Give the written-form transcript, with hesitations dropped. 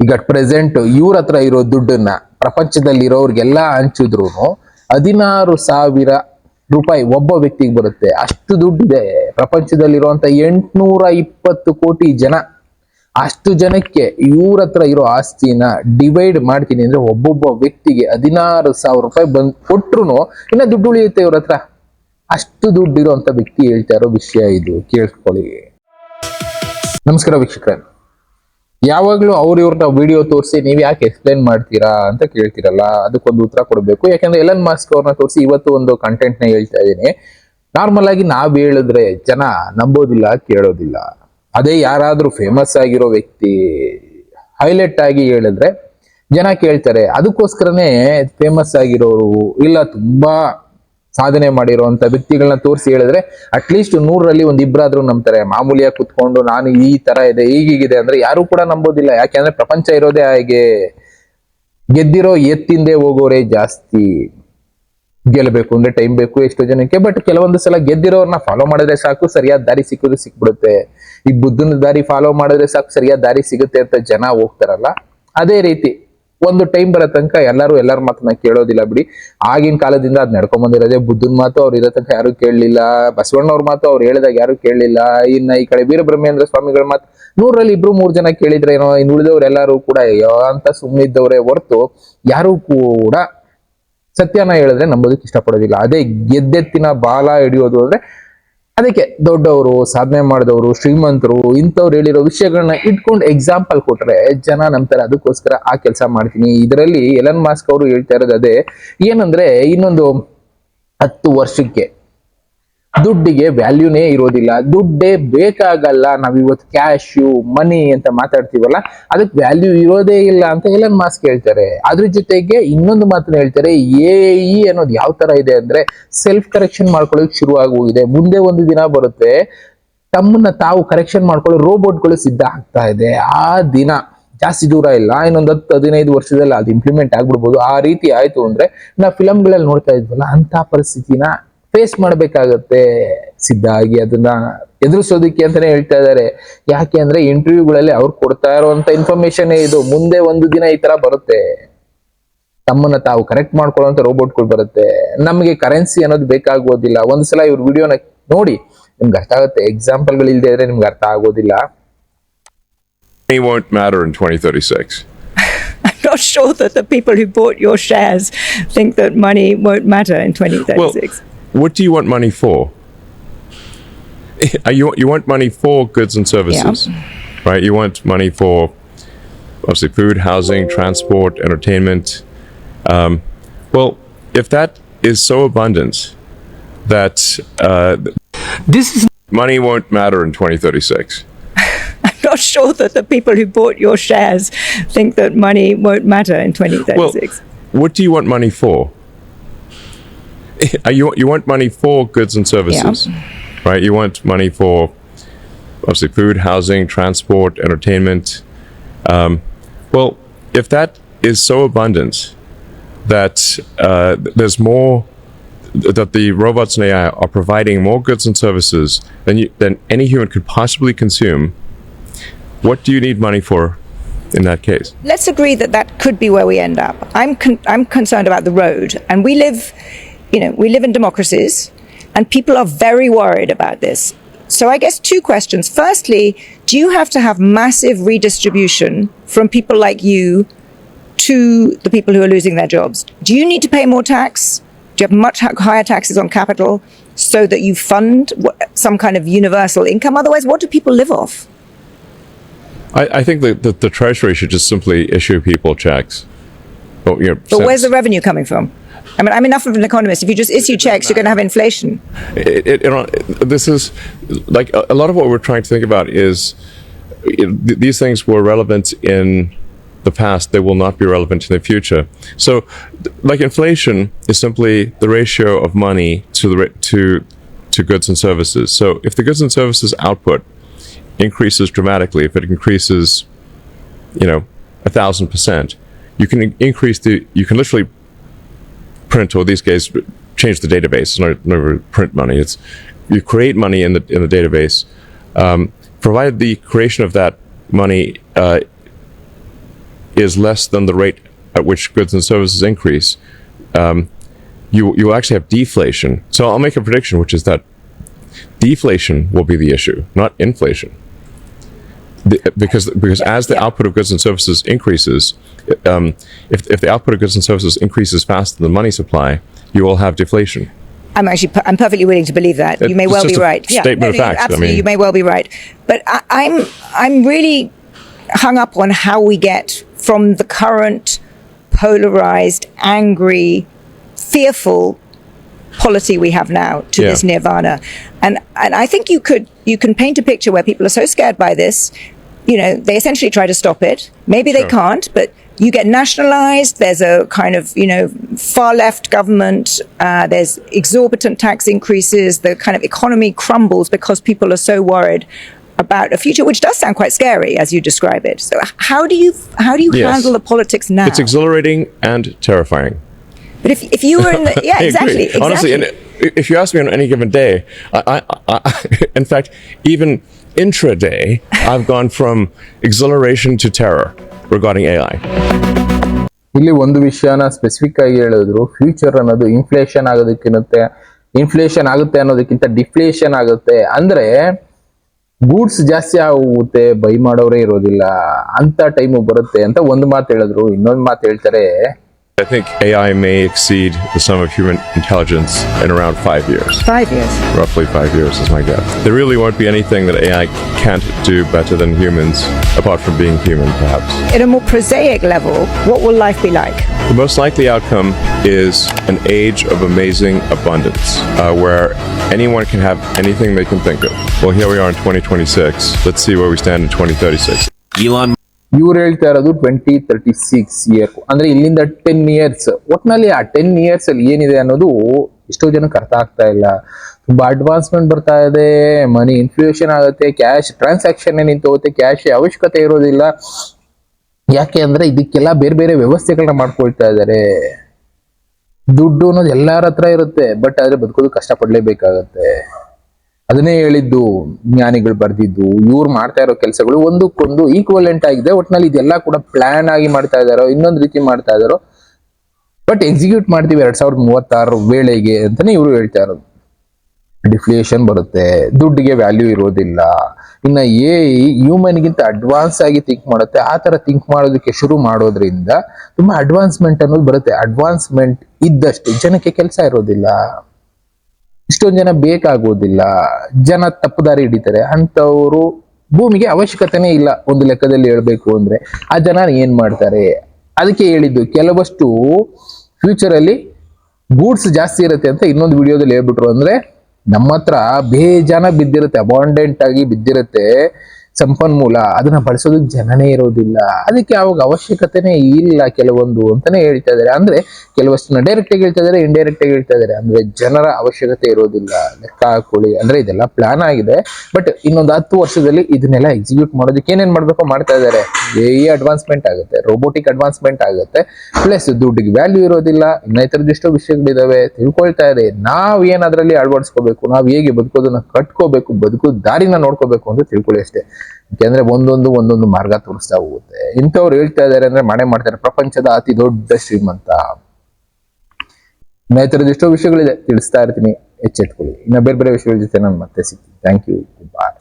ಈಗ at present ಇವ್ರ ಹತ್ರ ಇರೋ ದುಡ್ಡನ್ನ ಪ್ರಪಂಚದಲ್ಲಿರೋರ್ಗೆಲ್ಲ ಹಂಚಿದ್ರು 16,000 ರೂಪಾಯಿ ಒಬ್ಬ ವ್ಯಕ್ತಿಗೆ ಬರುತ್ತೆ. ಅಷ್ಟು ದುಡ್ಡಿದೆ ಪ್ರಪಂಚದಲ್ಲಿರುವಂತ 820 ಕೋಟಿ ಜನ. ಅಷ್ಟು ಜನಕ್ಕೆ ಇವ್ರ ಹತ್ರ ಇರೋ ಆಸ್ತಿನ ಡಿವೈಡ್ ಮಾಡ್ತೀನಿ ಅಂದ್ರೆ ಒಬ್ಬೊಬ್ಬ ವ್ಯಕ್ತಿಗೆ 16,000 ರೂಪಾಯಿ ಬಂದ್ ಕೊಟ್ರು ಇನ್ನ ದುಡ್ಡು ಉಳಿಯುತ್ತೆ ಇವ್ರ ಹತ್ರ. ಅಷ್ಟು ದುಡ್ಡಿರುವಂತ ವ್ಯಕ್ತಿ ಹೇಳ್ತಾ ಇರೋ ವಿಷಯ ಇದು, ಕೇಳಿಸ್ಕೊಳ್ಳಿ. ನಮಸ್ಕಾರ ವೀಕ್ಷಕರೇ. ಯಾವಾಗ್ಲೂ ಇವ್ರನ್ನ ವಿಡಿಯೋ ತೋರಿಸಿ ನೀವ್ ಯಾಕೆ ಎಕ್ಸ್ಪ್ಲೈನ್ ಮಾಡ್ತೀರಾ ಅಂತ ಕೇಳ್ತಿರಲ್ಲ, ಅದಕ್ಕೊಂದು ಉತ್ತರ ಕೊಡಬೇಕು. ಯಾಕಂದ್ರೆ ಎಲನ್ ಮಸ್ಕ್ ಅವ್ರನ್ನ ತೋರಿಸಿ ಇವತ್ತು ಒಂದು ಕಂಟೆಂಟ್ ನ ಹೇಳ್ತಾ ಇದ್ದೀನಿ. ನಾರ್ಮಲ್ ಆಗಿ ನಾವ್ ಹೇಳಿದ್ರೆ ಜನ ನಂಬೋದಿಲ್ಲ, ಕೇಳೋದಿಲ್ಲ. ಅದೇ ಯಾರಾದ್ರೂ ಫೇಮಸ್ ಆಗಿರೋ ವ್ಯಕ್ತಿ ಹೈಲೈಟ್ ಆಗಿ ಹೇಳಿದ್ರೆ ಜನ ಕೇಳ್ತಾರೆ. ಅದಕ್ಕೋಸ್ಕರನೇ ಫೇಮಸ್ ಆಗಿರೋರು ಇಲ್ಲ ತುಂಬಾ ಸಾಧನೆ ಮಾಡಿರುವಂತ ವ್ಯಕ್ತಿಗಳನ್ನ ತೋರಿಸಿ ಹೇಳಿದ್ರೆ ಅಟ್ಲೀಸ್ಟ್ 100ರಲ್ಲಿ ಒಂದಿಬ್ರಾದ್ರೂ ನಂಬ್ತಾರೆ. ಮಾಮೂಲಿಯಾಗಿ ಕುತ್ಕೊಂಡು ನಾನು ಈ ತರ ಇದೆ ಹೀಗಿದೆ ಅಂದ್ರೆ ಯಾರು ಕೂಡ ನಂಬೋದಿಲ್ಲ. ಯಾಕೆಂದ್ರೆ ಪ್ರಪಂಚ ಇರೋದೇ ಹಾಗೆ, ಗೆದ್ದಿರೋ ಎತ್ತಿಂದೆ ಹೋಗೋರೆ ಜಾಸ್ತಿ. ಗೆಲ್ಲಬೇಕು ಅಂದ್ರೆ ಟೈಮ್ ಬೇಕು ಎಷ್ಟೋ ಜನಕ್ಕೆ. ಬಟ್ ಕೆಲವೊಂದು ಸಲ ಗೆದ್ದಿರೋರ್ನ ಫಾಲೋ ಮಾಡಿದ್ರೆ ಸಾಕು, ಸರಿಯಾದ ದಾರಿ ಸಿಕ್ಬಿಡುತ್ತೆ. ಈ ಬುದ್ಧನ ದಾರಿ ಫಾಲೋ ಮಾಡಿದ್ರೆ ಸಾಕು, ಸರಿಯಾದ ದಾರಿ ಸಿಗುತ್ತೆ ಅಂತ ಜನ ಹೋಗ್ತಾರಲ್ಲ, ಅದೇ ರೀತಿ ಒಂದು ಟೈಮ್ ಬರೋ ತನಕ ಎಲ್ಲರ ಮಾತನ್ನ ಕೇಳೋದಿಲ್ಲ ಬಿಡಿ. ಆಗಿನ ಕಾಲದಿಂದ ಅದ್ ನಡ್ಕೊಂಡ್ ಬಂದಿರೋದೇ. ಬುದ್ಧನ ಮಾತು ಅವ್ರು ಇರೋ ತನಕ ಯಾರು ಕೇಳಲಿಲ್ಲ, ಬಸವಣ್ಣವ್ರ ಮಾತು ಅವ್ರು ಹೇಳಿದಾಗ ಯಾರು ಕೇಳಲಿಲ್ಲ. ಇನ್ನ ಈ ಕಡೆ ವೀರಬ್ರಹ್ಮೇಂದ್ರ ಸ್ವಾಮಿಗಳ ಮಾತು 100ರಲ್ಲಿ 2-3 ಜನ ಕೇಳಿದ್ರೆ ಏನೋ, ಇನ್ನು ಉಳಿದವ್ರು ಎಲ್ಲರೂ ಕೂಡ ಅಂತ ಸುಮ್ಮನಿದ್ದವ್ರೆ ಹೊರತು ಯಾರು ಕೂಡ ಸತ್ಯನ ಹೇಳಿದ್ರೆ ನಂಬೋದಕ್ಕೆ ಇಷ್ಟಪಡೋದಿಲ್ಲ. ಅದೇ ಗೆದ್ದೆತ್ತಿನ ಬಾಲ ಹಿಡಿಯೋದು ಅಂದ್ರೆ ಅದಕ್ಕೆ ದೊಡ್ಡವರು, ಸಾಧನೆ ಮಾಡಿದವರು, ಶ್ರೀಮಂತರು ಇಂಥವ್ರು ಹೇಳಿರೋ ವಿಷಯಗಳನ್ನ ಇಟ್ಕೊಂಡು ಎಕ್ಸಾಂಪಲ್ ಕೊಟ್ರೆ ಜನ ನಂಬ್ತಾರೆ. ಅದಕ್ಕೋಸ್ಕರ ಆ ಕೆಲಸ ಮಾಡ್ತೀನಿ. ಇದರಲ್ಲಿ ಎಲನ್ ಮಸ್ಕ್ ಅವರು ಹೇಳ್ತಾ ಇರೋದು ಅದೇ. ಏನಂದ್ರೆ ಇನ್ನೊಂದು 10 ವರ್ಷಕ್ಕೆ ದುಡ್ಡಿಗೆ ವ್ಯಾಲ್ಯೂನೇ ಇರೋದಿಲ್ಲ, ದುಡ್ಡೇ ಬೇಕಾಗಲ್ಲ. ನಾವಿವತ್ತು ಕ್ಯಾಶು ಮನಿ ಅಂತ ಮಾತಾಡ್ತೀವಲ್ಲ, ಅದಕ್ಕೆ ವ್ಯಾಲ್ಯೂ ಇರೋದೇ ಇಲ್ಲ ಅಂತ ಎಲನ್ ಮಸ್ಕ್ ಹೇಳ್ತಾರೆ. ಅದ್ರ ಜೊತೆಗೆ ಇನ್ನೊಂದು ಮಾತನ್ನ ಹೇಳ್ತಾರೆ, ಎಐ ಅನ್ನೋದು ಯಾವ ತರ ಇದೆ ಅಂದ್ರೆ ಸೆಲ್ಫ್ ಕರೆಕ್ಷನ್ ಮಾಡ್ಕೊಳ್ಳೋಕೆ ಶುರು ಆಗೋಗಿದೆ. ಮುಂದೆ ಒಂದು ದಿನ ಬರುತ್ತೆ ತಮ್ಮನ್ನ ತಾವು ಕರೆಕ್ಷನ್ ಮಾಡ್ಕೊಳ್ಳೋ ರೋಬೋಟ್ಗಳು ಸಿದ್ಧ ಆಗ್ತಾ ಇದೆ. ಆ ದಿನ ಜಾಸ್ತಿ ದೂರ ಇಲ್ಲ, ಇನ್ನೊಂದು 10-15 ವರ್ಷದಲ್ಲಿ ಅದು ಇಂಪ್ಲಿಮೆಂಟ್ ಆಗ್ಬಿಡ್ಬೋದು. ಆ ರೀತಿ ಆಯ್ತು ಅಂದ್ರೆ ನಾವು ಫಿಲಮ್ಗಳಲ್ಲಿ ನೋಡ್ತಾ ಇದ್ವಲ್ಲ, ಅಂತ ಪರಿಸ್ಥಿತಿನ ಫೇಸ್ ಮಾಡ್ಬೇಕಾಗತ್ತೆ. ಸಿದ್ಧ ಆಗಿ ಅದನ್ನ ಎದುರಿಸೋದಕ್ಕೆ ಅಂತಾನೆ ಹೇಳ್ತಾ ಇದ್ದಾರೆ. ಯಾಕೆ ಅಂದ್ರೆ ಇಂಟರ್ವ್ಯೂಗಳಲ್ಲಿ ಅವ್ರು ಕೊಡ್ತಾ ಇರುವಂತ ಇನ್ಫಾರ್ಮೇಶನ್ ಇದು. ಮುಂದೆ ಒಂದು ದಿನ ಈ ತರ ಬರುತ್ತೆ, ತಮ್ಮನ್ನ ತಾವು ಕರೆಕ್ಟ್ ಮಾಡ್ಕೊಳ್ಳುವಂತ ರೋಬೋಟ್ಗಳು ಬರುತ್ತೆ. ನಮಗೆ ಕರೆನ್ಸಿ ಅನ್ನೋದು ಬೇಕಾಗೋದಿಲ್ಲ. ಒಂದ್ಸಲ ಇವ್ರ ವಿಡಿಯೋನ ನೋಡಿ ನಿಮ್ಗೆ ಅರ್ಥ ಆಗುತ್ತೆ. ಎಕ್ಸಾಂಪಲ್ಗಳು ಇಲ್ಲದೆ ಇದ್ರೆ ನಿಮ್ಗೆ ಅರ್ಥ ಆಗೋದಿಲ್ಲ. Money won't matter in 2036. I'm not sure that the people who bought your shares think that money won't matter in 2036. Well, what do you want money for? You want money for goods and services, right? You want money for obviously food, housing, transport, entertainment. Well, if that is so abundant that money won't matter in 2036. I'm not sure that the people who bought your shares think that money won't matter in 2036. Well, what do you want money for? You want money for goods and services, right? You want money for obviously food, housing, transport, entertainment. Well, if that is so abundant that there's more, that the robots and AI are providing more goods and services than any human could possibly consume, what do you need money for in that case? Let's agree that that could be where we end up. I'm concerned about the road, and we live in democracies, and people are very worried about this. So I guess 2 questions. Firstly, do you have to have massive redistribution from people like you to the people who are losing their jobs? Do you need to pay more tax? Do you have much higher taxes on capital so that you fund some kind of universal income? Otherwise, what do people live off? I think that the Treasury should just simply issue people checks. But where's the revenue coming from? I mean, I'm enough of an economist. If you just issue checks, you're going to have inflation. This is like a lot of what we're trying to think about is these things were relevant in the past. They will not be relevant in the future. So, like inflation is simply the ratio of money to goods and services. So, if the goods and services output increases dramatically, if it increases, 1,000%, you can literally print, or these days change the database. It's not print money. It's you create money in the database. Provided the creation of that money is less than the rate at which goods and services increase, you will actually have deflation. So I'll make a prediction, which is that deflation will be the issue, not inflation. Because as the output of goods and services increases, if the output of goods and services increases faster than the money supply, you will have deflation. I'm perfectly willing to believe that. You may It's well be just a right. statement of fact. I Absolutely, mean- you may well be right. But I'm really hung up on how we get from the current polarized, angry, fearful polity we have now to Yeah. this nirvana. And I think you can paint a picture where people are so scared by this, they essentially try to stop it. Maybe they Sure. can't, but you get nationalized. There's a kind of, far left government. There's exorbitant tax increases. The kind of economy crumbles because people are so worried about a future, which does sound quite scary as you describe it. So how do you Yes. handle the politics now? It's exhilarating and terrifying. But if you were in the, yeah, I exactly, agree. Honestly, exactly. and if you ask me on any given day, I in fact, even intraday, I've gone from exhilaration to terror regarding AI. ಇಲ್ಲಿ ಒಂದು ವಿಷಯನ specific ಆಗಿ ಹೇಳಿದ್ರು, future ಅನ್ನೋದು inflation ಆಗುತ್ತೆ ಅನ್ನೋದಕ್ಕಿಂತ deflation ಆಗುತ್ತೆ. ಅಂದ್ರೆ ಗೂಡ್ಸ್ ಜಾಸ್ತಿ ಆಗುತ್ತೆ, ಬೈ ಮಾಡೋರೇ ಇರೋದಿಲ್ಲ ಅಂತ ಟೈಮು ಬರುತ್ತೆ ಅಂತ ಒಂದು ಮಾತು ಹೇಳಿದ್ರು. ಇನ್ನೊಂದು ಮಾತು ಹೇಳ್ತಾರೆ, I think AI may exceed the sum of human intelligence in around 5 years. 5 years. Roughly 5 years is my guess. There really won't be anything that AI can't do better than humans, apart from being human, perhaps. At a more prosaic level, what will life be like? The most likely outcome is an age of amazing abundance, where anyone can have anything they can think of. Well, here we are in 2026. Let's see where we stand in 2036. Elon ಇವ್ರು ಹೇಳ್ತಾ ಇರೋದು 2036 year, ಅಂದ್ರೆ ಇಲ್ಲಿಂದ 10 years. ಒಟ್ನಲ್ಲಿ ಆ 10 years ಅಲ್ಲಿ ಏನಿದೆ ಅನ್ನೋದು ಎಷ್ಟೋ ಜನಕ್ಕೆ ಅರ್ಥ ಆಗ್ತಾ ಇಲ್ಲ. ತುಂಬಾ ಅಡ್ವಾನ್ಸ್ಮೆಂಟ್ ಬರ್ತಾ ಇದೆ, ಮನಿ ಇನ್ಫ್ಲೇಷನ್ ಆಗುತ್ತೆ, ಕ್ಯಾಶ್ ಟ್ರಾನ್ಸಾಕ್ಷನ್ ನಿಂತು ಹೋಗುತ್ತೆ, ಕ್ಯಾಶ್ ಅವಶ್ಯಕತೆ ಇರೋದಿಲ್ಲ. ಯಾಕೆ ಅಂದ್ರೆ ಇದಕ್ಕೆಲ್ಲ ಬೇರೆ ಬೇರೆ ವ್ಯವಸ್ಥೆಗಳನ್ನ ಮಾಡ್ಕೊಳ್ತಾ ಇದ್ದಾರೆ. ದುಡ್ಡು ಅನ್ನೋದು ಎಲ್ಲಾರ ಹತ್ರ ಇರುತ್ತೆ, ಬಟ್ ಆದ್ರೆ ಬದುಕೋದು ಕಷ್ಟಪಡ್ಲೇಬೇಕಾಗತ್ತೆ. ಅದನ್ನೇ ಹೇಳಿದ್ದು ಜ್ಞಾನಿಗಳು ಬರ್ದಿದ್ದು. ಇವ್ರು ಮಾಡ್ತಾ ಇರೋ ಕೆಲಸಗಳು ಒಂದಕ್ಕೊಂದು ಈಕ್ವಲೆಂಟ್ ಆಗಿದೆ. ಒಟ್ನಲ್ಲಿ ಇದೆಲ್ಲ ಕೂಡ ಪ್ಲಾನ್ ಆಗಿ ಮಾಡ್ತಾ ಇದಾರೋ, ಇನ್ನೊಂದು ರೀತಿ ಮಾಡ್ತಾ ಇದಾರೋ, ಬಟ್ ಎಕ್ಸಿಕ್ಯೂಟ್ ಮಾಡ್ತೀವಿ 2036 ವೇಳೆಗೆ ಅಂತಾನೆ ಇವರು ಹೇಳ್ತಾ ಇರೋದು. ಡಿಫ್ಲೇಷನ್ ಬರುತ್ತೆ, ದುಡ್ಡಿಗೆ ವ್ಯಾಲ್ಯೂ ಇರೋದಿಲ್ಲ. ಇನ್ನ ಹ್ಯೂಮನ್ಗಿಂತ ಅಡ್ವಾನ್ಸ್ ಆಗಿ ಥಿಂಕ್ ಮಾಡುತ್ತೆ. ಆ ತರ ಥಿಂಕ್ ಮಾಡೋದಕ್ಕೆ ಶುರು ಮಾಡೋದ್ರಿಂದ ತುಂಬಾ ಅಡ್ವಾನ್ಸ್ಮೆಂಟ್ ಅನ್ನೋದು ಬರುತ್ತೆ. ಅಡ್ವಾನ್ಸ್ಮೆಂಟ್ ಇದ್ದಷ್ಟು ಜನಕ್ಕೆ ಕೆಲಸ ಇರೋದಿಲ್ಲ, ಇಷ್ಟೊಂದು ಜನ ಬೇಕಾಗೋದಿಲ್ಲ, ಜನ ತಪ್ಪು ದಾರಿ ಹಿಡಿತಾರೆ. ಅಂತವರು ಭೂಮಿಗೆ ಅವಶ್ಯಕತೆನೇ ಇಲ್ಲ ಒಂದು ಲೆಕ್ಕದಲ್ಲಿ ಹೇಳ್ಬೇಕು ಅಂದ್ರೆ. ಆ ಜನ ಏನ್ ಮಾಡ್ತಾರೆ? ಅದಕ್ಕೆ ಹೇಳಿದ್ದು ಕೆಲವಷ್ಟು ಫ್ಯೂಚರ್ ಅಲ್ಲಿ ಗೂಡ್ಸ್ ಜಾಸ್ತಿ ಇರುತ್ತೆ ಅಂತ ಇನ್ನೊಂದು ವಿಡಿಯೋದಲ್ಲಿ ಹೇಳ್ಬಿಟ್ರು. ಅಂದ್ರೆ ನಮ್ಮ ಹತ್ರ ಬೇಜಾನ ಬಿದ್ದಿರುತ್ತೆ, ಅಬಾಂಡೆಂಟ್ ಆಗಿ ಬಿದ್ದಿರುತ್ತೆ ಸಂಪನ್ಮೂಲ, ಅದನ್ನ ಬಳಸೋದಕ್ಕೆ ಜನನೇ ಇರೋದಿಲ್ಲ. ಅದಕ್ಕೆ ಅವಾಗ ಅವಶ್ಯಕತೆನೇ ಇಲ್ಲ ಕೆಲವೊಂದು ಅಂತಾನೆ ಹೇಳ್ತಾ ಇದಾರೆ. ಅಂದ್ರೆ ಕೆಲವಷ್ಟನ್ನ ಡೈರೆಕ್ಟ್ ಆಗಿ ಹೇಳ್ತಾ ಇದಾರೆ, ಇಂಡೈರೆಕ್ಟ್ ಆಗಿ ಹೇಳ್ತಾ ಇದಾರೆ. ಅಂದ್ರೆ ಜನರ ಅವಶ್ಯಕತೆ ಇರೋದಿಲ್ಲ, ಲೆಕ್ಕ ಹಾಕೊಳ್ಳಿ. ಅಂದ್ರೆ ಇದೆಲ್ಲ ಪ್ಲಾನ್ ಆಗಿದೆ, ಬಟ್ ಇನ್ನೊಂದು 10 ವರ್ಷದಲ್ಲಿ ಇದನ್ನೆಲ್ಲ ಎಕ್ಸಿಕ್ಯೂಟ್ ಮಾಡೋದಕ್ಕೆ ಏನೇನ್ ಮಾಡ್ಬೇಕೋ ಮಾಡ್ತಾ ಇದಾರೆ. ಅಡ್ವಾನ್ಸ್ಮೆಂಟ್ ಆಗುತ್ತೆ, ರೋಬೋಟಿಕ್ ಅಡ್ವಾನ್ಸ್ಮೆಂಟ್ ಆಗುತ್ತೆ, ಪ್ಲಸ್ ದುಡ್ಡಿಗೆ ವ್ಯಾಲ್ಯೂ ಇರೋದಿಲ್ಲ. ಇನ್ನ ಈ ತರದ್ದು ಎಷ್ಟೋ ವಿಷಯಗಳಿದಾವೆ, ತಿಳ್ಕೊಳ್ತಾ ಇದೆ. ನಾವ್ ಏನ್ ಅದ್ರಲ್ಲಿ ಅಳವಡಿಸ್ಕೋಬೇಕು, ನಾವ್ ಹೇಗೆ ಬದುಕೋದನ್ನ ಕಟ್ಕೋಬೇಕು, ಬದುಕೋ ದಾರಿನ ನೋಡ್ಕೋಬೇಕು ಅಂತ ತಿಳ್ಕೊಳ್ಳಿ ಅಷ್ಟೇ. ಯಾಕೆಂದ್ರೆ ಒಂದೊಂದು ಮಾರ್ಗ ತೋರಿಸ್ತಾ ಹೋಗುತ್ತೆ. ಇಂಥವ್ರು ಹೇಳ್ತಾ ಇದಾರೆ ಅಂದ್ರೆ ಮಾಡೇ ಮಾಡ್ತಾರೆ. ಪ್ರಪಂಚದ ಅತಿ ದೊಡ್ಡ ಶ್ರೀಮಂತ. ಇನ್ನ ಈ ತರದ ಎಷ್ಟೋ ವಿಷಯಗಳಿದೆ, ತಿಳಿಸ್ತಾ ಇರ್ತೀನಿ, ಎಚ್ಚೆತ್ಕೊಳ್ಳಿ. ಇನ್ನ ಬೇರೆ ಬೇರೆ ವಿಷಯಗಳ ಜೊತೆ ನಾನು ಮತ್ತೆ ಸಿಗ್ತೀನಿ. Thank you, bye.